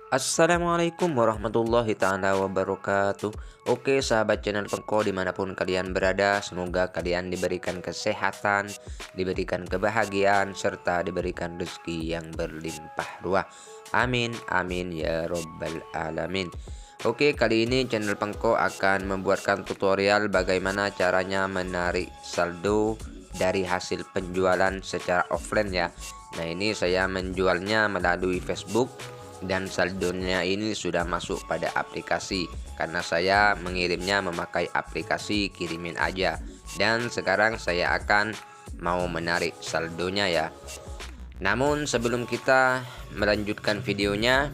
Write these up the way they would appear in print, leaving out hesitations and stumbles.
Assalamualaikum warahmatullahi ta'ala wabarakatuh. Oke sahabat channel Pengko dimanapun kalian berada, semoga kalian diberikan kesehatan, diberikan kebahagiaan, serta diberikan rezeki yang berlimpah ruah. Amin amin ya robbal alamin. Oke, kali ini channel Pengko akan membuatkan tutorial bagaimana caranya menarik saldo dari hasil penjualan secara offline ya. Nah, ini saya menjualnya melalui Facebook dan saldonya ini sudah masuk pada aplikasi karena saya mengirimnya memakai aplikasi kirimin aja. Dan sekarang saya akan mau menarik saldonya ya. Namun sebelum kita melanjutkan videonya,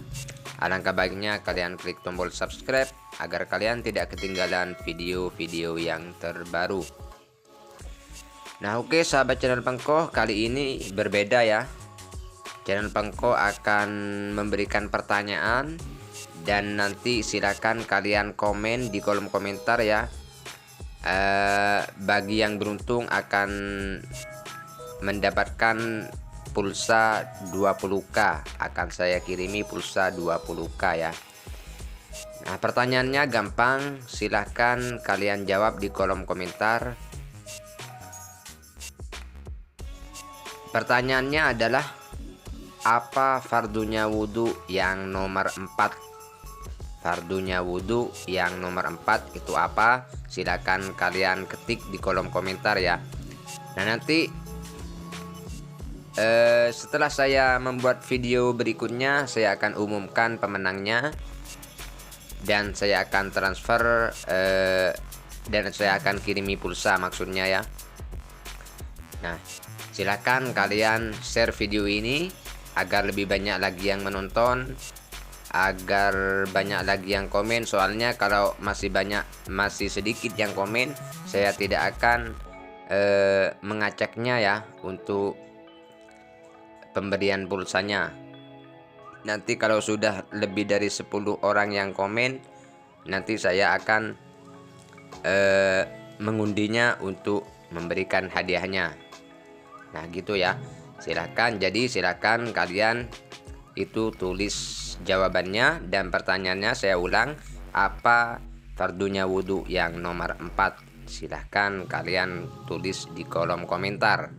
alangkah baiknya kalian klik tombol subscribe agar kalian tidak ketinggalan video-video yang terbaru. Nah, oke sahabat channel Pengko, kali ini berbeda ya. Channel Pengko akan memberikan pertanyaan dan nanti silakan kalian komen di kolom komentar ya. Bagi yang beruntung akan mendapatkan pulsa 20k, akan saya kirimi pulsa 20k ya. Nah, pertanyaannya gampang, silahkan kalian jawab di kolom komentar. Pertanyaannya adalah, apa fardunya wudhu yang nomor 4? Fardunya wudhu yang nomor 4 itu apa? Silakan kalian ketik di kolom komentar ya. Nah, nanti setelah saya membuat video berikutnya, saya akan umumkan pemenangnya dan saya akan transfer dan saya akan kirimi pulsa maksudnya ya. Nah, silakan kalian share video ini agar lebih banyak lagi yang menonton, agar banyak lagi yang komen. Soalnya kalau masih sedikit yang komen, saya tidak akan mengacaknya ya untuk pemberian pulsanya. Nanti kalau sudah lebih dari 10 orang yang komen, nanti saya akan mengundinya untuk memberikan hadiahnya. Nah gitu ya. Silakan kalian itu tulis jawabannya dan pertanyaannya saya ulang, apa fardunya wudhu yang nomor 4? Silahkan kalian tulis di kolom komentar.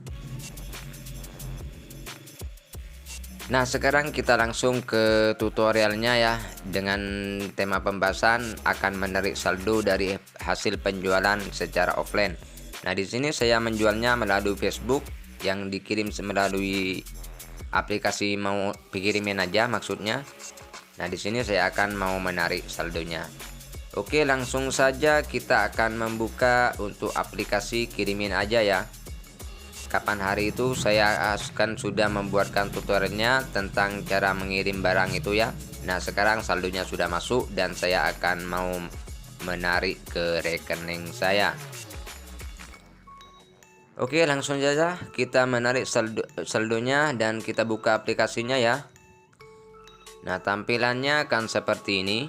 Nah, sekarang kita langsung ke tutorialnya ya, dengan tema pembahasan akan menarik saldo dari hasil penjualan secara offline. Nah, di sini saya menjualnya melalui Facebook yang dikirim melalui aplikasi, mau pikirimin aja maksudnya. Nah, di sini saya akan mau menarik saldonya. Oke, langsung saja kita akan membuka untuk aplikasi kirimin aja ya. Kapan hari itu saya akan sudah membuatkan tutorialnya tentang cara mengirim barang itu ya. Nah, sekarang saldonya sudah masuk dan saya akan mau menarik ke rekening saya. Oke, langsung saja kita menarik saldonya dan kita buka aplikasinya ya. Nah, tampilannya akan seperti ini.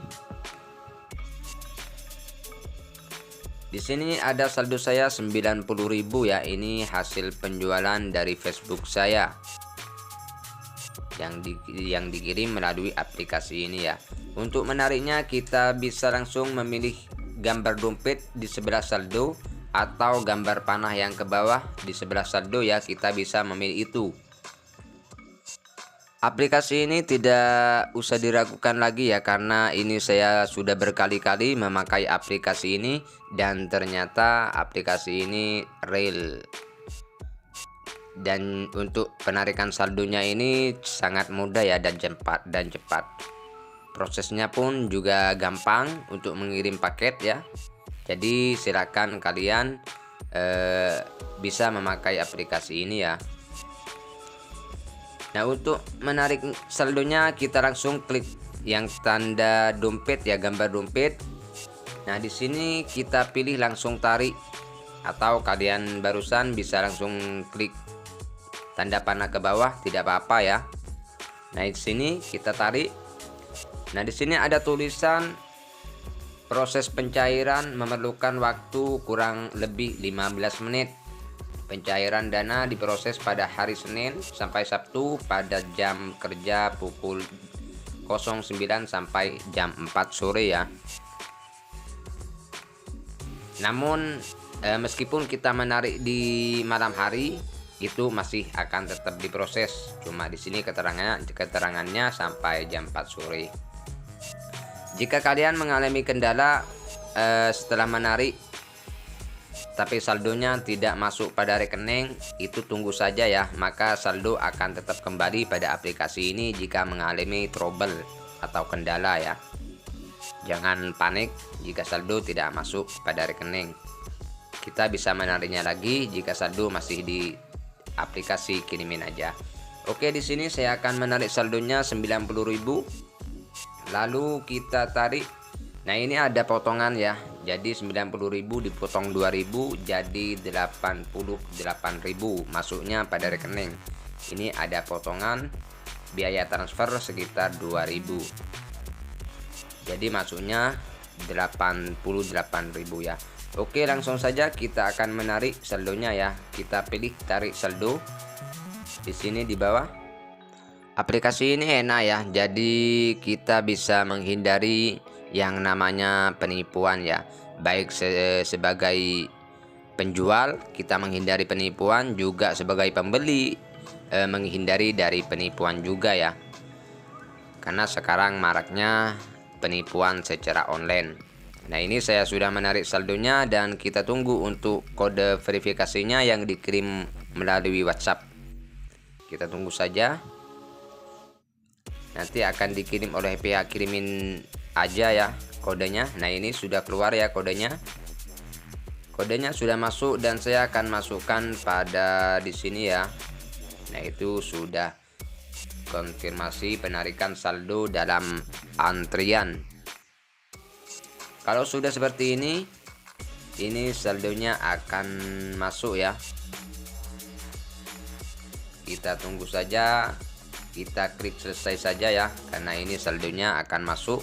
Di sini ada saldo saya 90.000 ya. Ini hasil penjualan dari Facebook saya yang dikirim melalui aplikasi ini ya. Untuk menariknya kita bisa langsung memilih gambar dompet di sebelah saldo atau gambar panah yang ke bawah di sebelah saldo ya, kita bisa memilih itu. Aplikasi ini tidak usah diragukan lagi ya, karena ini saya sudah berkali-kali memakai aplikasi ini dan ternyata aplikasi ini real. Dan untuk penarikan saldonya ini sangat mudah ya dan cepat. Prosesnya pun juga gampang untuk mengirim paket ya. Jadi silakan kalian bisa memakai aplikasi ini ya. Nah, untuk menarik saldonya kita langsung klik yang tanda dompet ya, gambar dompet. Nah, di sini kita pilih langsung tarik, atau kalian barusan bisa langsung klik tanda panah ke bawah, tidak apa-apa ya. Nah, di sini kita tarik. Nah, di sini ada tulisan proses pencairan memerlukan waktu kurang lebih 15 menit. Pencairan dana diproses pada hari Senin sampai Sabtu pada jam kerja pukul 09 sampai jam 4 sore ya. Namun meskipun kita menarik di malam hari, itu masih akan tetap diproses. Cuma di sini keterangannya sampai jam 4 sore. Jika kalian mengalami kendala setelah menarik tapi saldonya tidak masuk pada rekening, itu tunggu saja ya, maka saldo akan tetap kembali pada aplikasi ini jika mengalami trouble atau kendala ya. Jangan panik jika saldo tidak masuk pada rekening. Kita bisa menariknya lagi jika saldo masih di aplikasi kirimin aja. Oke, di sini saya akan menarik saldonya 90.000. Lalu kita tarik. Nah, ini ada potongan ya. Jadi 90.000 dipotong 2.000 jadi 88.000 masuknya pada rekening. Ini ada potongan biaya transfer sekitar 2.000. Jadi masuknya 88.000 ya. Oke, langsung saja kita akan menarik saldonya ya. Kita pilih tarik saldo. Di sini di bawah. Aplikasi ini enak ya. Jadi kita bisa menghindari yang namanya penipuan ya. Baik sebagai penjual kita menghindari penipuan, juga sebagai pembeli menghindari dari penipuan juga ya. Karena sekarang maraknya penipuan secara online. Nah, ini saya sudah menarik saldonya dan kita tunggu untuk kode verifikasinya yang dikirim melalui WhatsApp. Kita tunggu saja. Nanti akan dikirim oleh pihak kirimin aja ya kodenya. Nah, ini sudah keluar ya kodenya. Kodenya sudah masuk dan saya akan masukkan pada di sini ya. Nah, itu sudah konfirmasi penarikan saldo dalam antrian. Kalau sudah seperti ini saldonya akan masuk ya. Kita tunggu saja. Kita klik selesai saja ya, karena ini saldonya akan masuk.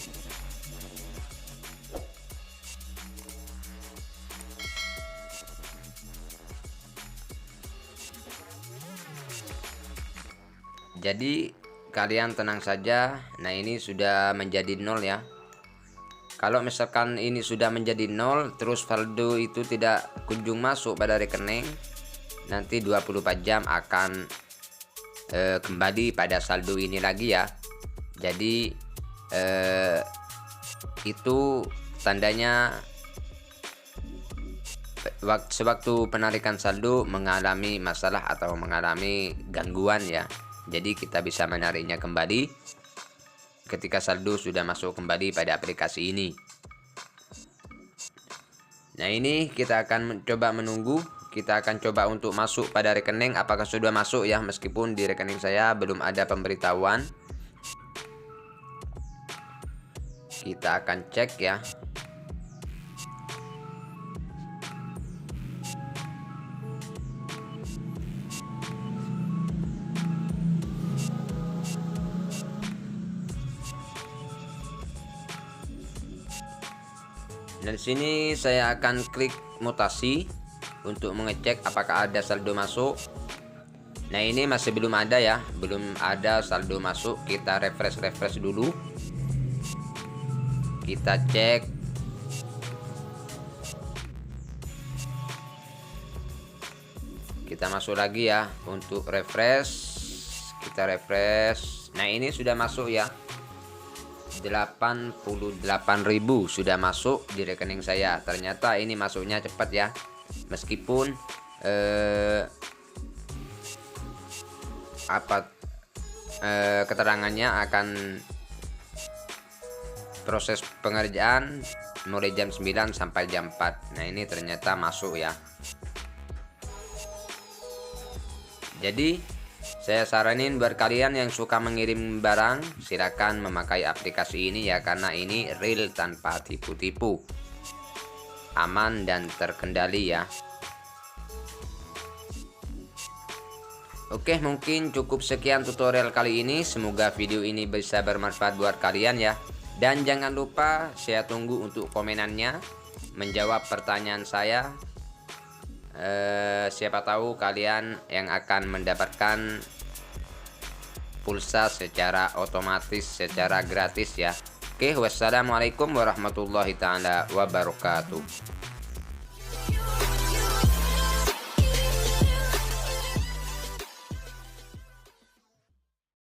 Jadi kalian tenang saja. Nah, ini sudah menjadi 0 ya. Kalau misalkan ini sudah menjadi 0 terus saldo itu tidak kunjung masuk pada rekening, nanti 24 jam akan kembali pada saldo ini lagi ya. Jadi itu tandanya sewaktu penarikan saldo mengalami masalah atau mengalami gangguan ya. Jadi kita bisa menariknya kembali ketika saldo sudah masuk kembali pada aplikasi ini. Nah, ini kita akan coba menunggu. Kita akan coba untuk masuk pada rekening. Apakah sudah masuk ya, meskipun di rekening saya belum ada pemberitahuan. Kita akan cek ya. Dan di sini saya akan klik mutasi untuk mengecek apakah ada saldo masuk. Nah, ini masih belum ada ya, belum ada saldo masuk. Kita refresh dulu. Kita cek. Kita masuk lagi ya untuk refresh. Kita refresh. Nah, ini sudah masuk ya. 88.000 sudah masuk di rekening saya. Ternyata ini masuknya cepat ya. Meskipun keterangannya akan proses pengerjaan mulai jam 9 sampai jam 4. Nah, ini ternyata masuk ya. Jadi saya saranin buat kalian yang suka mengirim barang, silakan memakai aplikasi ini ya, karena ini real tanpa tipu-tipu. Aman dan terkendali ya. Oke, mungkin cukup sekian tutorial kali ini. Semoga video ini bisa bermanfaat buat kalian ya. Dan jangan lupa saya tunggu untuk komenannya, menjawab pertanyaan saya. Siapa tahu kalian yang akan mendapatkan pulsa secara otomatis, secara gratis ya. Oke, wassalamualaikum warahmatullahi taala wabarakatuh.